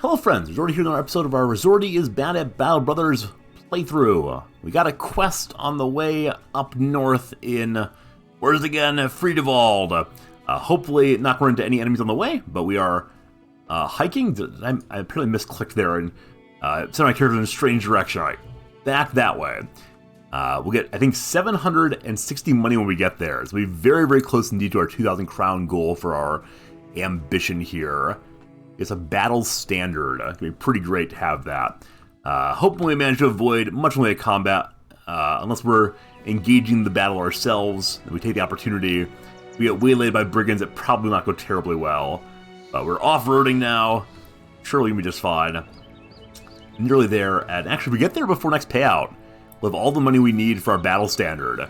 Hello friends, Rizorty here in another episode of our Rizorty is Bad at Battle Brothers playthrough. We got a quest on the way up north in, where's it again, Friedewald. Hopefully not run into any enemies on the way, but we are hiking. I apparently misclicked there and sent my character in a strange direction. Alright, back that way. We'll get, I think, 760 money when we get there. So we'll be very, very close indeed to our 2,000 crown goal for our ambition here. It's a battle standard. It's going to be pretty great to have that. Hopefully we manage to avoid much in combat, unless we're engaging the battle ourselves, and we take the opportunity. We get waylaid by brigands, it probably not go terribly well. But we're off-roading now. Surely we'll be just fine. Nearly there, and actually if we get there before next payout, we'll have all the money we need for our battle standard.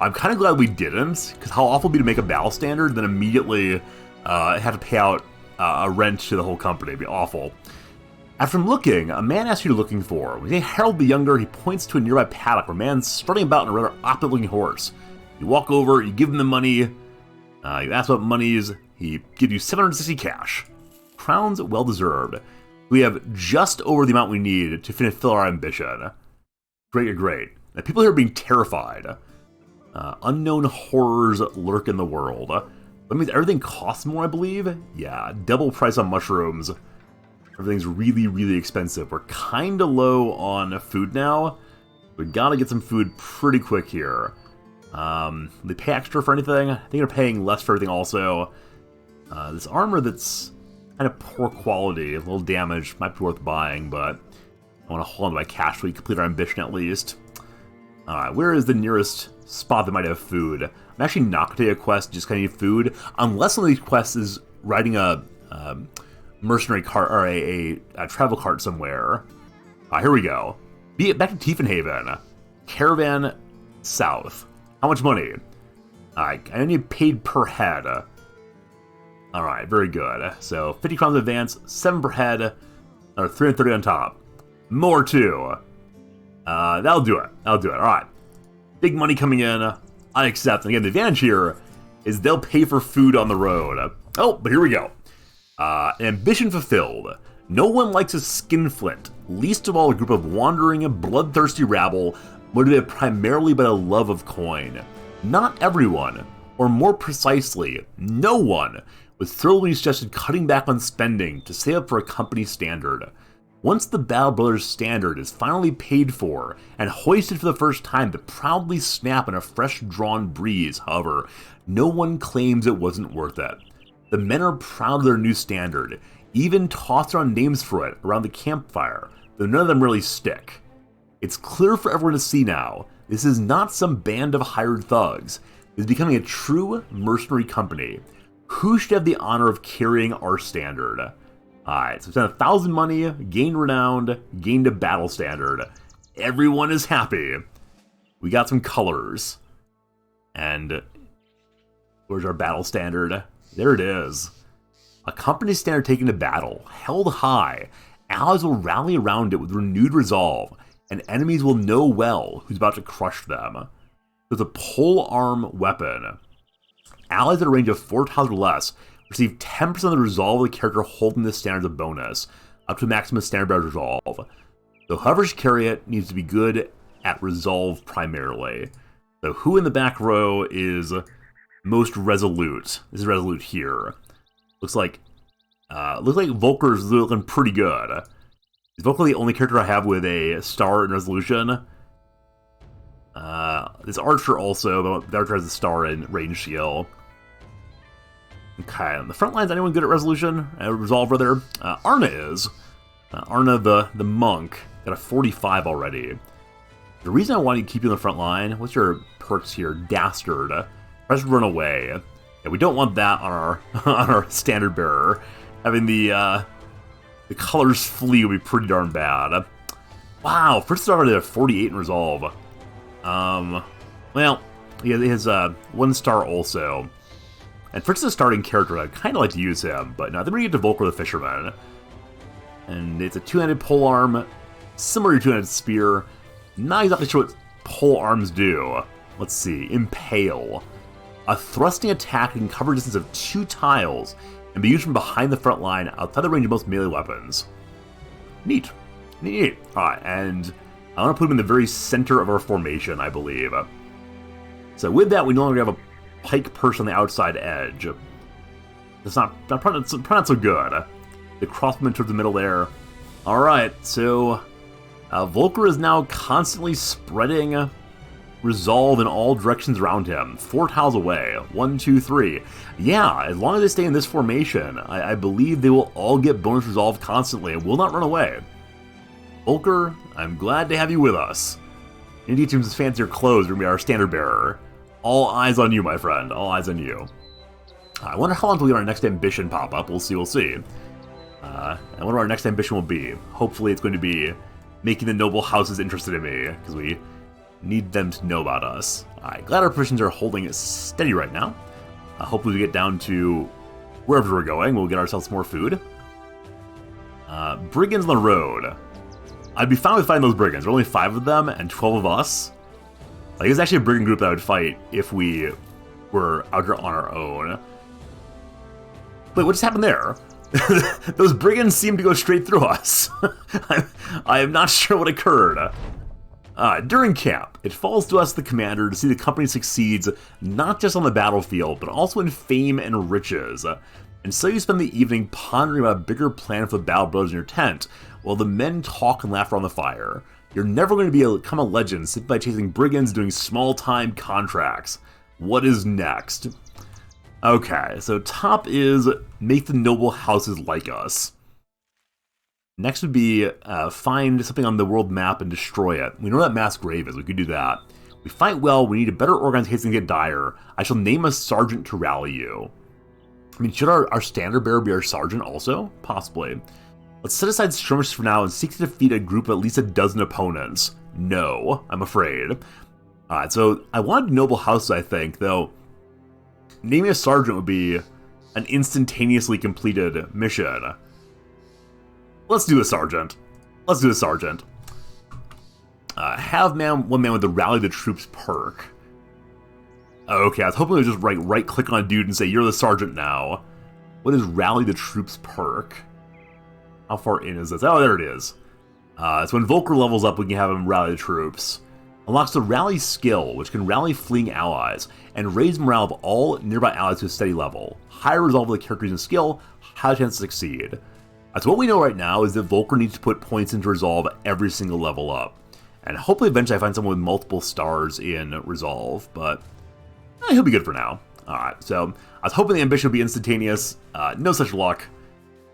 I'm kind of glad we didn't, because how awful it would be to make a battle standard, then immediately have to pay out a rent to the whole company. It'd be awful. After looking, a man asks who you're looking for. When you say Harold the Younger, he points to a nearby paddock where a man's strutting about on a rather opulent-looking horse. You walk over, you give him the money, you ask what money is, he gives you 760 cash. Crowns well-deserved. We have just over the amount we need to fill our ambition. Great, great. Now, people here are being terrified. Unknown horrors lurk in the world. That means everything costs more, I believe? Yeah, double price on mushrooms. Everything's really, really expensive. We're kinda low on food now. We gotta get some food pretty quick here. They pay extra for anything? I think they're paying less for everything also. This armor that's kind of poor quality, a little damaged, might be worth buying, but I want to hold on to my cash so we complete our ambition at least. Alright, where is the nearest spot that might have food? I'm actually not going to take a quest, just kind of need food, unless one of these quests is riding a mercenary cart, or a travel cart somewhere. Here we go. Back to Tiefenhaven. Caravan south. How much money? Alright, I need paid per head. Alright, very good. So, 50 crowns advance, 7 per head, or 330 on top. More too. That'll do it. Alright. Big money coming in. I accept. And again, the advantage here is they'll pay for food on the road. Oh, but here we go. Ambition fulfilled. No one likes a skinflint, least of all a group of wandering, bloodthirsty rabble motivated primarily by the love of coin. Not everyone, or more precisely, no one, was thrilled when he suggested cutting back on spending to save up for a company standard. Once the Battle Brothers standard is finally paid for and hoisted for the first time to proudly snap in a fresh-drawn breeze, however, no one claims it wasn't worth it. The men are proud of their new standard, even toss around names for it around the campfire, though none of them really stick. It's clear for everyone to see now, this is not some band of hired thugs. It's becoming a true mercenary company. Who should have the honor of carrying our standard? Alright, so we spent 1,000 money, gained renown, gained a battle standard. Everyone is happy. We got some colors. And where's our battle standard? There it is. A company standard taken to battle, held high. Allies will rally around it with renewed resolve, and enemies will know well who's about to crush them. There's a polearm weapon. Allies at a range of 4 tiles or less receive 10% of the resolve of the character holding this standard as a bonus, up to a maximum standard resolve. So whoever should carry it needs to be good at resolve primarily. So who in the back row is most resolute? This is resolute here. Looks like Volker's looking pretty good. Is Volker the only character I have with a star in resolution? This archer also, but the archer has a star in range skill. Okay, on the front lines, anyone good at resolution? Resolve, rather? Arna is. Arna the monk, got a 45 already. The reason I want to keep you on the front line, what's your perks here? Dastard. Press run away. Yeah, we don't want that on our on our standard bearer. Having the colors flee would be pretty darn bad. Wow, first star already at 48 in resolve. Well, he has 1 star also. And Fritz is a starting character, I'd kind of like to use him, but no, then we get to Volker the Fisherman. And it's a 2-handed polearm, similar to a 2-handed spear. Not exactly sure what polearms do. Let's see, Impale. A thrusting attack that can cover a distance of 2 tiles and be used from behind the front line outside the range of most melee weapons. Neat. Neat. Alright, and I want to put him in the very center of our formation, I believe. So with that, we no longer have a pike perched on the outside edge. It's probably not so good. The crossbowman towards the middle there. Alright, so Volker is now constantly spreading resolve in all directions around him. 4 tiles away. 1, 2, 3. Yeah, as long as they stay in this formation, I believe they will all get bonus resolve constantly and will not run away. Volker, I'm glad to have you with us. You need to teach him his fancier clothes. You're going to be our standard bearer. All eyes on you, my friend. All eyes on you. I wonder how long until we get our next ambition pop up. We'll see, we'll see. I wonder what our next ambition will be. Hopefully it's going to be making the noble houses interested in me, because we need them to know about us. Alright, glad our provisions are holding steady right now. Hopefully we get down to wherever we're going, we'll get ourselves more food. Brigands on the road. I'd be fine with fighting those brigands. There are only 5 of them and 12 of us. Like, it's actually a brigand group that I would fight if we were out here on our own. Wait, what just happened there? Those brigands seem to go straight through us. I am not sure what occurred. During camp, it falls to us, the commander, to see the company succeeds not just on the battlefield, but also in fame and riches. And so you spend the evening pondering about a bigger plan for the Battle Brothers in your tent, while the men talk and laugh around the fire. You're never going to become a legend simply by chasing brigands doing small-time contracts. What is next? Okay, so top is make the noble houses like us. Next would be find something on the world map and destroy it. We know that mass grave is, we could do that. We fight well, we need a better organized case and get dire. I shall name a sergeant to rally you. I mean, should our standard bearer be our sergeant also? Possibly. Let's set aside skirmishes for now and seek to defeat a group of at least a dozen opponents. No, I'm afraid. Alright, so I wanted noble houses, I think, though naming a sergeant would be an instantaneously completed mission. Let's do a sergeant. Let's do a sergeant. Have one man with the rally the troops perk. Okay, I was hoping to just right click on a dude and say, you're the sergeant now. What is rally the troops perk? How far in is this? Oh, there it is. So when Volker levels up, we can have him rally the troops. Unlocks the rally skill, which can rally fleeing allies, and raise morale of all nearby allies to a steady level. Higher resolve of the character using skill, higher chance to succeed. So what we know right now is that Volker needs to put points into resolve every single level up. And hopefully eventually I find someone with multiple stars in resolve, but he'll be good for now. Alright, so I was hoping the ambition would be instantaneous. No such luck.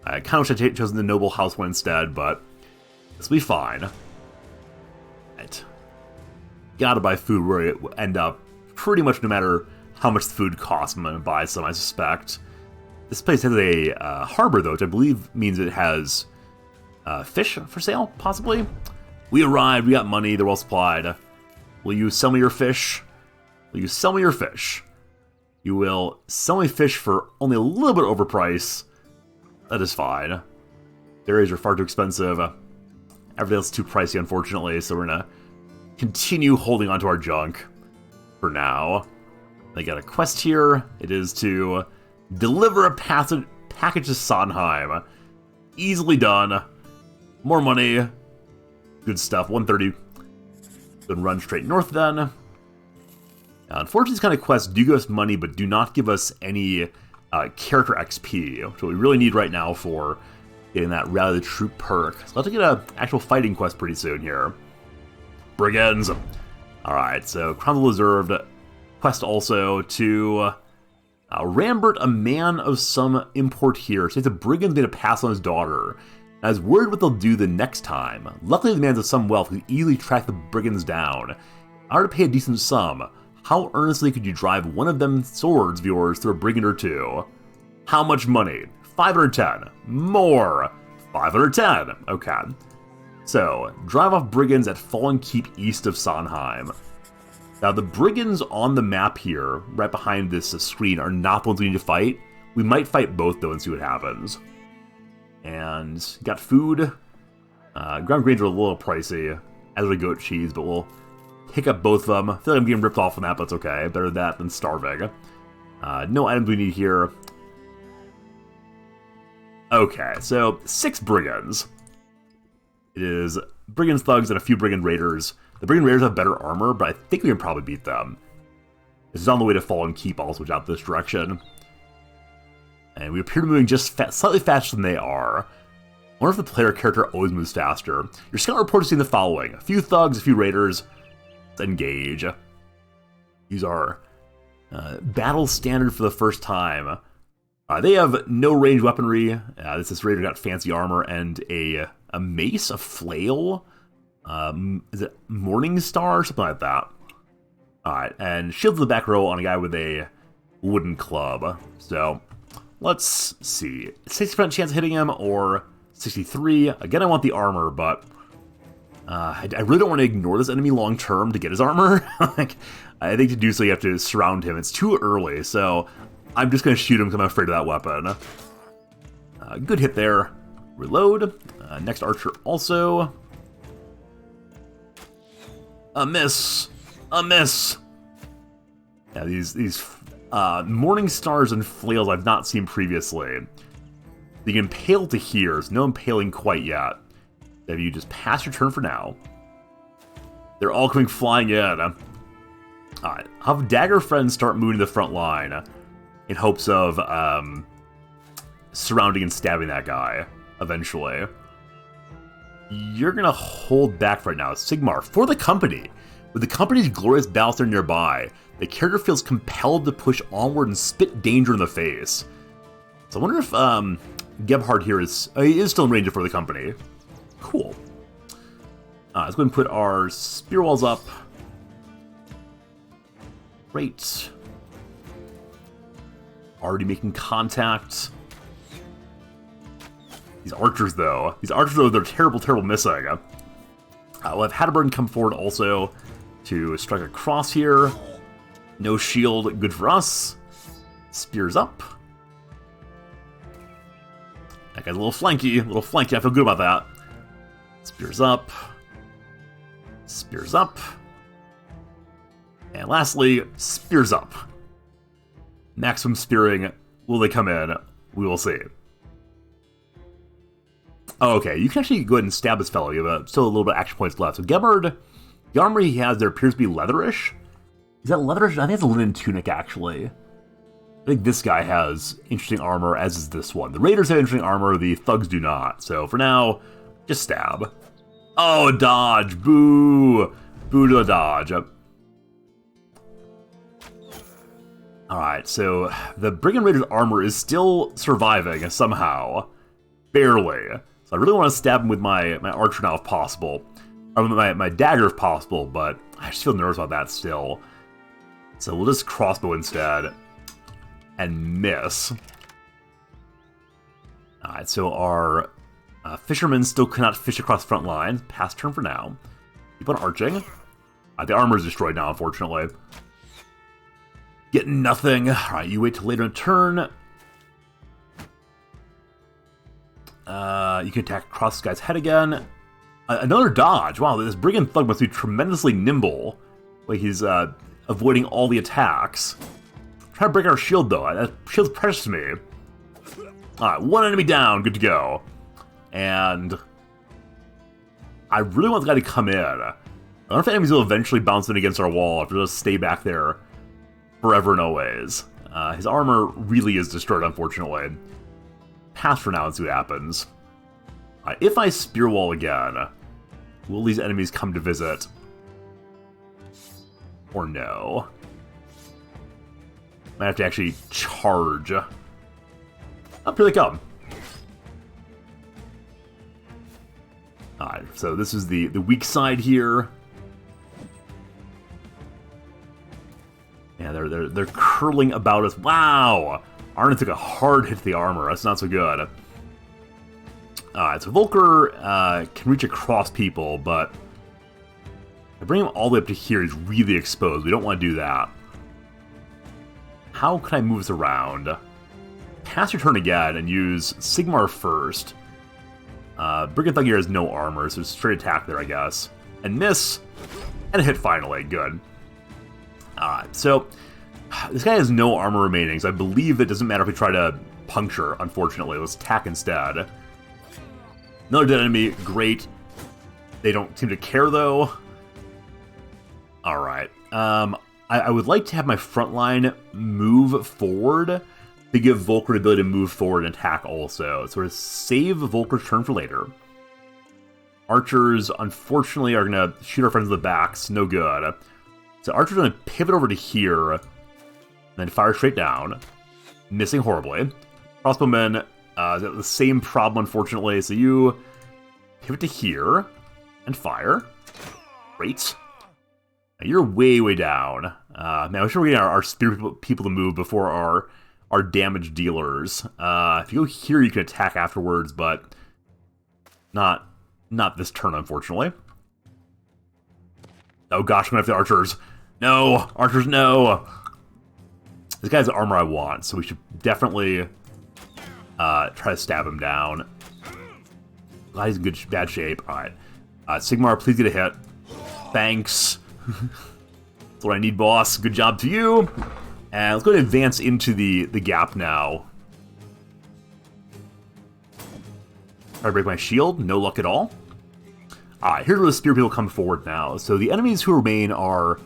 I kind of wish I had chosen the noble house one instead, but this will be fine. Right. Gotta buy food where it will end up pretty much no matter how much the food costs. I'm gonna buy some, I suspect. This place has a harbor, though, which I believe means it has fish for sale, possibly? We arrived, we got money, they're well supplied. Will you sell me your fish? Will you sell me your fish? You will sell me fish for only a little bit overpriced. That is fine. Berries are far too expensive. Everything else is too pricey, unfortunately, so we're gonna continue holding onto our junk for now. I got a quest here. It is to deliver a package to Sondheim. Easily done. More money. Good stuff. 130. Then run straight north then. Now, unfortunately, these kind of quests do give us money, but do not give us any character XP, which what we really need right now for getting that rally the troop perk. So I'll have to get an actual fighting quest pretty soon here. Brigands. Alright, so Crown of the Reserved. Quest also to Rambert, a man of some import here, says a brigand's made a pass on his daughter. I was worried what they'll do the next time. Luckily, the man's of some wealth could easily track the brigands down. In order to pay a decent sum, how earnestly could you drive one of them swords of yours through a brigand or two? How much money? 510. More. 510. Okay. So, drive off brigands at Fallen Keep east of Sondheim. Now, the brigands on the map here, right behind this screen, are not the ones we need to fight. We might fight both, though, and see what happens. And, got food. Ground grains are a little pricey, as are goat cheese, but we'll pick up both of them. I feel like I'm getting ripped off on that, but it's okay. Better that than starving. No items we need here. Okay, so 6 brigands. It is brigands, thugs, and a few brigand raiders. The brigand raiders have better armor, but I think we can probably beat them. This is on the way to Fallen Keep, also, which out this direction. And we appear to be moving just slightly faster than they are. I wonder if the player character always moves faster. Your scout report is seeing the following. A few thugs, a few raiders. Let's engage. Use our battle standard for the first time. They have no range weaponry. This raider got fancy armor and a mace, a flail. Is it Morning Star or something like that? Alright, and shields in the back row on a guy with a wooden club. So, let's see. 60% chance of hitting him or 63. Again, I want the armor, but I really don't want to ignore this enemy long term to get his armor. Like, I think to do so you have to surround him. It's too early, so I'm just going to shoot him because I'm afraid of that weapon. Good hit there. Reload. Next archer also. A miss. A miss. Yeah, these Morning Stars and flails I've not seen previously. You can impale to here. There's no impaling quite yet. Have you just pass your turn for now? They're all coming flying in. Alright, have dagger friends start moving to the front line in hopes of surrounding and stabbing that guy eventually. You're gonna hold back right now. Sigmar, for the company. With the company's glorious battlestar nearby, the character feels compelled to push onward and spit danger in the face. So I wonder if Gebhard here he is still in range for the company. Cool. Let's go ahead and put our spear walls up. Great. Already making contact. These archers, though, they're terrible, terrible missing. We'll have Hatterburn come forward also to strike across here. No shield, good for us. Spears up. That guy's a little flanky, I feel good about that. Spears up. Spears up. And lastly, spears up. Maximum spearing. Will they come in? We will see. Oh, okay, you can actually go ahead and stab this fellow. You have still a little bit of action points left. So Gebhard, the armor he has there appears to be leatherish. Is that leatherish? I think it's a linen tunic, actually. I think this guy has interesting armor, as is this one. The raiders have interesting armor, the thugs do not. So for now, just stab. Oh, dodge! Boo! Boo to a dodge. Alright, so the Brigand Raider's armor is still surviving somehow. Barely. So I really want to stab him with my archer now if possible. Or my dagger if possible, but I just feel nervous about that still. So we'll just crossbow instead. And miss. Alright, so our fishermen still cannot fish across the front line. Pass turn for now. Keep on arching. The armor is destroyed now, unfortunately. Get nothing. Alright, you wait till later in turn. You can attack across this guy's head again. Another dodge. Wow, this brigand thug must be tremendously nimble. Like he's avoiding all the attacks. Try to break our shield, though. That shield's precious to me. Alright, one enemy down. Good to go. And I really want the guy to come in. I don't know if enemies will eventually bounce in against our wall if they'll just stay back there forever and always. His armor really is destroyed, unfortunately. Pass for now and see what happens. If I spear wall again, will these enemies come to visit? Or no? Might have to actually charge. Up here they come. Alright, so this is the weak side here. Yeah, they're curling about us. Wow! Arna took a hard hit to the armor. That's not so good. Alright, so Volker can reach across people, but if I bring him all the way up to here, he's really exposed. We don't want to do that. How can I move this around? Pass your turn again and use Sigmar first. Brigand Thug here has no armor, so straight attack there, I guess. And miss, and a hit finally. Good. Alright, so this guy has no armor remaining, so I believe it doesn't matter if we try to puncture, unfortunately. Let's attack instead. Another dead enemy, great. They don't seem to care, though. Alright. I would like to have my front line move forward to give Volker the ability to move forward and attack also. So we're going to save Volker's turn for later. Archers, unfortunately, are going to shoot our friends in the backs. No good. So Archer's going to pivot over to here, and then fire straight down. Missing horribly. Crossbowmen, the same problem, unfortunately. So you pivot to here, and fire. Great. Now you're way, way down. Man, I wish we were getting our spear people to move before our damage dealers. If you go here, you can attack afterwards, but not this turn, unfortunately. Oh gosh, I'm gonna have the archers. No! Archers, no! This guy's the armor I want, so we should definitely try to stab him down. God, he's in bad shape. Alright. Sigmar, please get a hit. Thanks. That's what I need, boss. Good job to you. And let's go ahead and advance into the gap now. Try to break my shield. No luck at all. Alright, here's where the spear people come forward now. So the enemies who remain are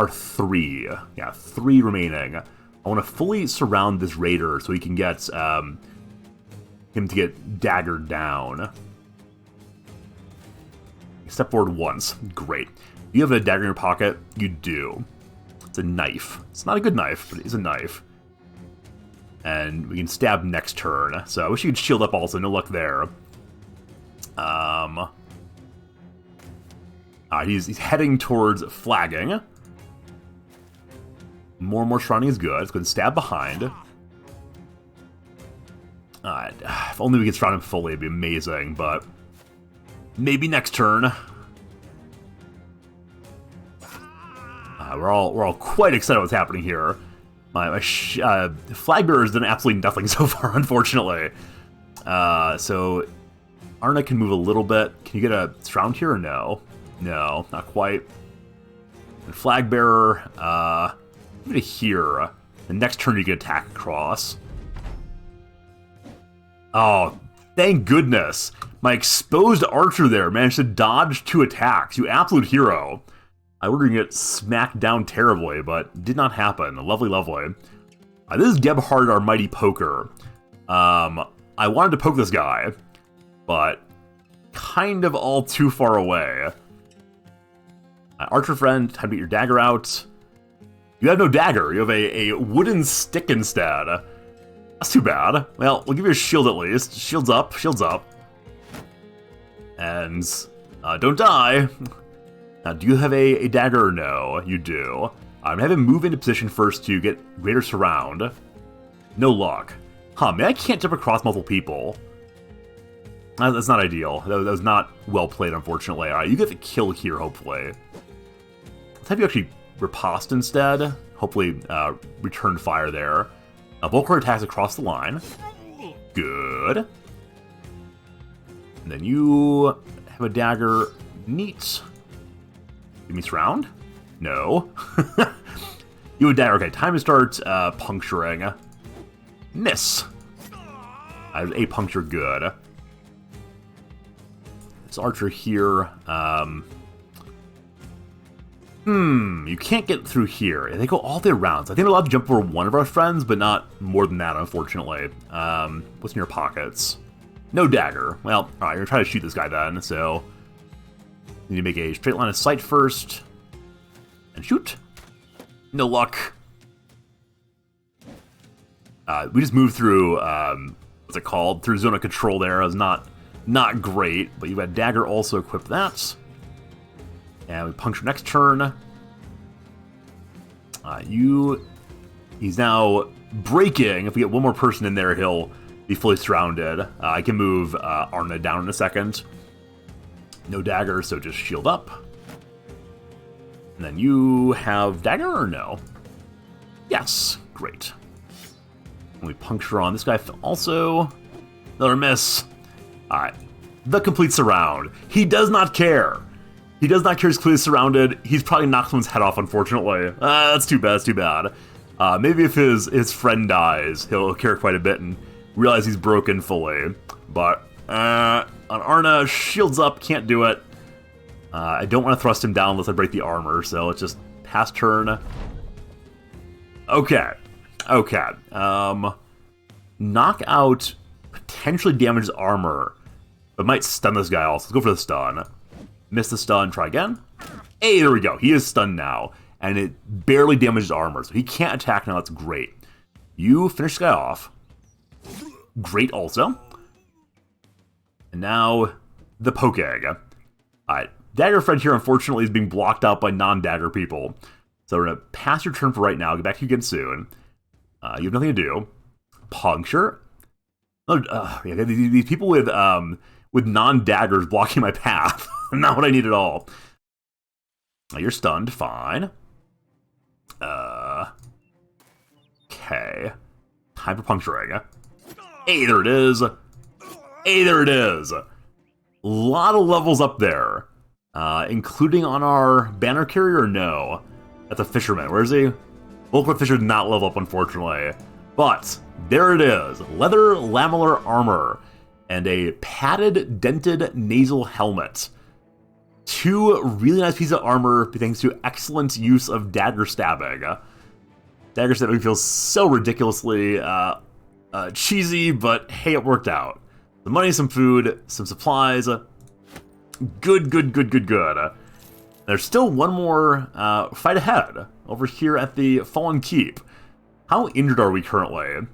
3. Yeah, 3 remaining. I want to fully surround this raider so he can get him to get daggered down. Step forward once. Great. Do you have a dagger in your pocket? You do. It's a knife. It's not a good knife, but it is a knife. And we can stab next turn. So I wish you could shield up also. No luck there. He's heading towards flagging. More and more surrounding is good. Let's go and stab behind. If only we could surround him fully, it'd be amazing, but maybe next turn. We're all quite excited what's happening here. My flag bearer has done absolutely nothing so far, unfortunately. So Arna can move a little bit. Can you get a surround here or no? No, not quite. And flag bearer, give it here. The next turn you can attack across. Oh, thank goodness. My exposed archer there managed to dodge 2 attacks. You absolute hero. I was going to get smacked down terribly, but did not happen. Lovely, lovely. This is Gebhard, our mighty poker. I wanted to poke this guy, but kind of all too far away. Archer friend, time to get your dagger out. You have no dagger. You have a wooden stick instead. That's too bad. Well, we'll give you a shield at least. Shields up, shields up. And don't die. Now, do you have a dagger or no? You do. I'm gonna have him move into position first to get greater surround. No luck. Huh, man, I can't jump across multiple people. That's not ideal. That was not well played, unfortunately. Alright, you get the kill here, hopefully. Let's have you actually riposte instead. Hopefully, return fire there. Volker attacks across the line. Good. And then you have a dagger. Neat. Give me surround? No. You have a dagger. Okay, time to start puncturing. Miss. A puncture, good. This archer here. You can't get through here. They go all the way around. So I think they're allowed to jump over one of our friends, but not more than that, unfortunately. What's in your pockets? No dagger. Well, alright, you're gonna try to shoot this guy then, so you need to make a straight line of sight first. And shoot. No luck. We just moved through, what's it called? Through zone of control there. It was not great, but you've got dagger also equipped that. And we puncture next turn. He's now breaking. If we get one more person in there, he'll be fully surrounded. I can move Arna down in a second. No dagger, so just shield up. And then you have dagger or no? Yes, great. And we puncture on this guy also. Another miss. Alright. The complete surround. He does not care. He does not care he's clearly surrounded. He's probably knocked someone's head off, unfortunately. That's too bad, that's too bad. Maybe if his friend dies, he'll care quite a bit and realize he's broken fully. But on Arna, shields up, can't do it. I don't want to thrust him down unless I break the armor, so let's just pass turn. Okay. Knock out potentially damaged armor, but might stun this guy also. Let's go for the stun. Miss the stun, try again. Hey, there we go. He is stunned now, and it barely damaged armor, so he can't attack now. That's great. You finish this guy off. Great also. And now, the poke egg. Alright, Dagger Friend here, unfortunately, is being blocked out by non-dagger people. So we're going to pass your turn for right now. Get back to you again soon. You have nothing to do. Puncture. Yeah, these people with non-daggers blocking my path. Not what I need at all. You're stunned. Fine. Okay. Time for puncturing. Hey, there it is. Hey, there it is. A lot of levels up there. Including on our banner carrier, or no? That's a fisherman. Where is he? Volkman Fisher did not level up, unfortunately. But there it is. Leather lamellar armor. And a padded, dented nasal helmet. 2 really nice pieces of armor thanks to excellent use of dagger stabbing. Dagger stabbing feels so ridiculously cheesy, but hey, it worked out. Some money, some food, some supplies. Good. There's still one more fight ahead over here at the Fallen Keep. How injured are we currently?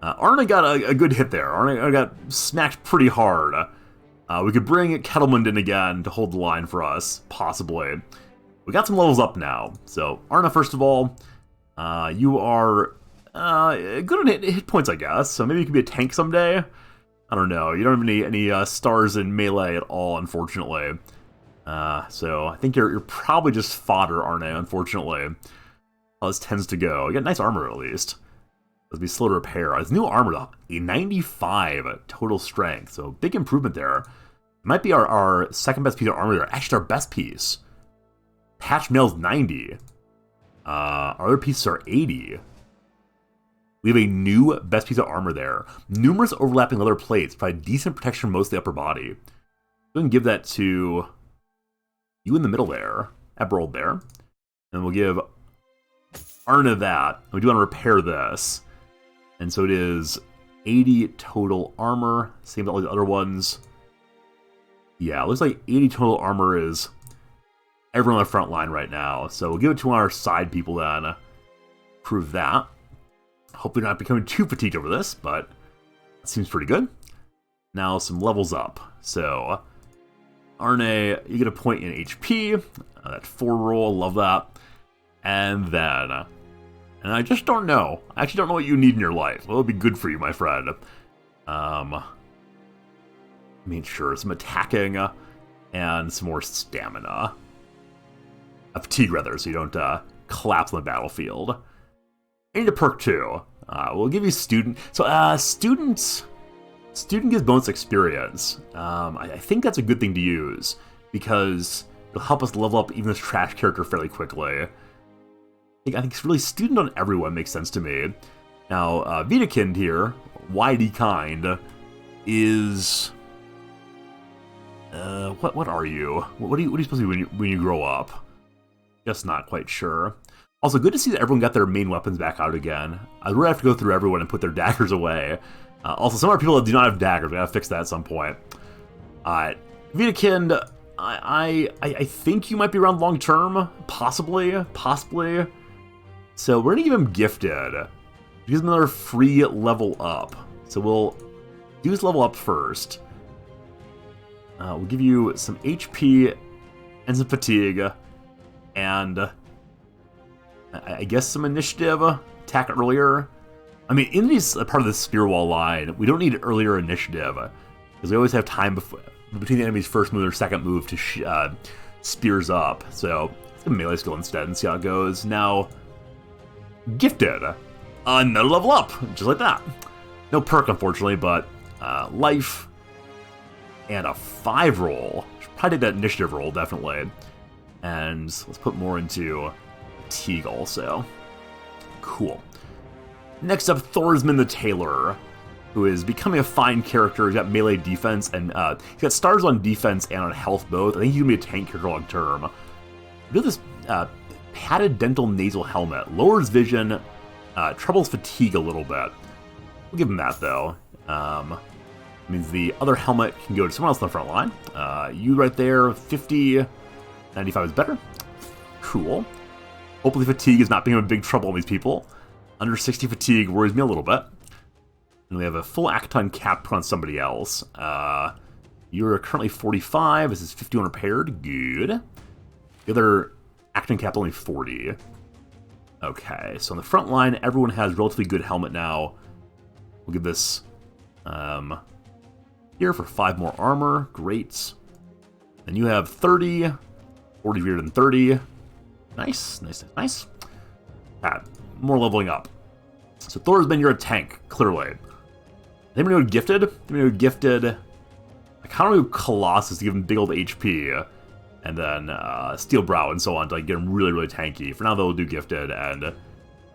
Arna got a good hit there. Arna got smacked pretty hard. We could bring Kettlemund in again to hold the line for us, possibly. We got some levels up now. So, Arna, first of all, you are good on hit points, I guess. So maybe you could be a tank someday. I don't know. You don't have any stars in melee at all, unfortunately. So I think you're probably just fodder, Arna, unfortunately. How this tends to go. You got nice armor, at least. It'll be slow to repair. His new armor, though, a 95 total strength, so big improvement there. It might be our second best piece of armor there. Actually, our best piece. Patch mail's 90. Our other pieces are 80. We have a new best piece of armor there. Numerous overlapping leather plates provide decent protection for most of the upper body. Go ahead and give that to you in the middle there, Eberald there. And we'll give Arna that. We do want to repair this. And so it is 80 total armor. Same with all the other ones. Yeah, it looks like 80 total armor is everyone on the front line right now. So we'll give it to one of our side people then. Prove that. Hopefully not becoming too fatigued over this, but it seems pretty good. Now some levels up. So, Arne, you get a point in HP. That 4 roll, love that. And then, and I just don't know. I actually don't know what you need in your life. What would be good for you, my friend? I mean, sure, some attacking and some more stamina. A fatigue, rather, so you don't collapse on the battlefield. I need a perk too. We'll give you student. So student gives bonus experience. I think that's a good thing to use because it'll help us level up even this trash character fairly quickly. I think it's really student on everyone makes sense to me. Now Vitakind here, Whitey Kind, is what are you? What are you supposed to be when you grow up? Just not quite sure. Also, good to see that everyone got their main weapons back out again. I really have to go through everyone and put their daggers away. Also, some of our people that do not have daggers, we gotta fix that at some point. Vitakind, I think you might be around long term, possibly. So we're gonna give him gifted. Give him another free level up. So we'll do his level up first. We'll give you some HP and some fatigue, and I guess some initiative, attack earlier. I mean, in these part of the spear wall line, we don't need earlier initiative because we always have time between the enemy's first move or second move to spears up. So let's get a melee skill instead and see how it goes. Now, gifted, another level up, just like that. No perk, unfortunately, but life and a 5 roll. Should probably take that initiative roll, definitely. And let's put more into fatigue also. Cool. Next up, Thorsman the Tailor, who is becoming a fine character. He's got melee defense, and he's got stars on defense and on health both. I think he's going to be a tank character long term. We have this padded dental nasal helmet. Lowers vision, troubles fatigue a little bit. We'll give him that, though. Means the other helmet can go to someone else on the front line. You right there, 50, 95 is better. Cool. Hopefully fatigue is not being a big trouble on these people. Under 60 fatigue worries me a little bit. And we have a full Acton cap put on somebody else. You're currently 45. This is 51 repaired. Good. The other Acton cap only 40. Okay, so on the front line, everyone has relatively good helmet now. We'll give this here for 5 more armor. Great. And you have 30. 40 greater than 30. Nice, nice, nice. More leveling up. So Thorsman, you're a tank, clearly. Anybody know Gifted? Anybody know Gifted? I kind of know Colossus to give him big old HP. And then Steel Brow and so on to like, get him really, really tanky. For now, they'll do Gifted, and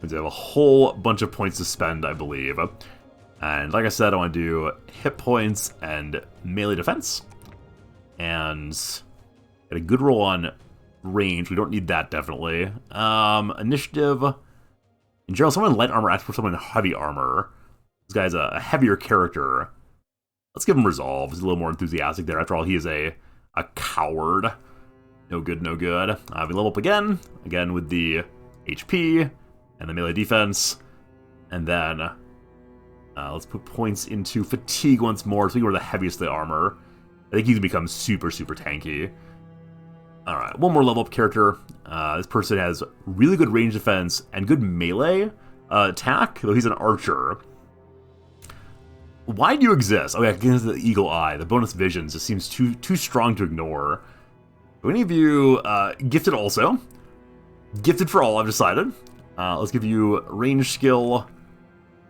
they have a whole bunch of points to spend, I believe. And like I said, I want to do hit points and melee defense. And get a good roll on range. We don't need that, definitely. Initiative. In general, someone in light armor asks for someone in heavy armor. This guy's a heavier character. Let's give him Resolve. He's a little more enthusiastic there. After all, he is a coward. No good, no good. We level up again with the HP and the melee defense. And then let's put points into fatigue once more, so we go to the heaviest of the armor. I think he's gonna become super, super tanky. Alright, one more level up character. This person has really good range defense and good melee attack, though he's an archer. Why do you exist? Oh yeah, against the Eagle Eye. The bonus visions just seems too strong to ignore. Do any of you Gifted also? Gifted for all, I've decided. Let's give you range skill.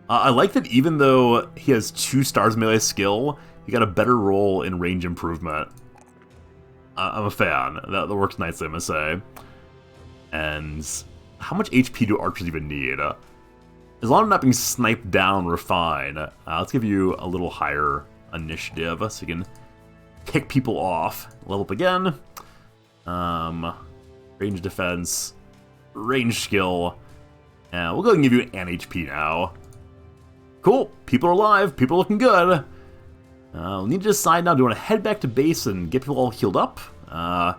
I like that even though he has 2 stars melee skill, he got a better roll in range improvement. I'm a fan. That works nicely, I must say. And how much HP do archers even need? As long as not being sniped down, we're fine. Let's give you a little higher initiative so you can kick people off. Level up again. Range defense. Range skill. And we'll go ahead and give you an HP now. Cool. People are alive. People are looking good. We'll need to decide now, do you want to head back to base and get people all healed up? Not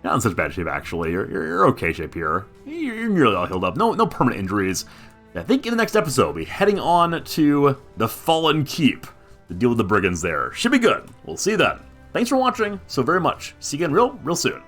in such bad shape, actually. You're okay shape here. You're nearly all healed up. No permanent injuries. I think in the next episode, we'll be heading on to the Fallen Keep to deal with the brigands there. Should be good. We'll see you then. Thanks for watching so very much. See you again real soon.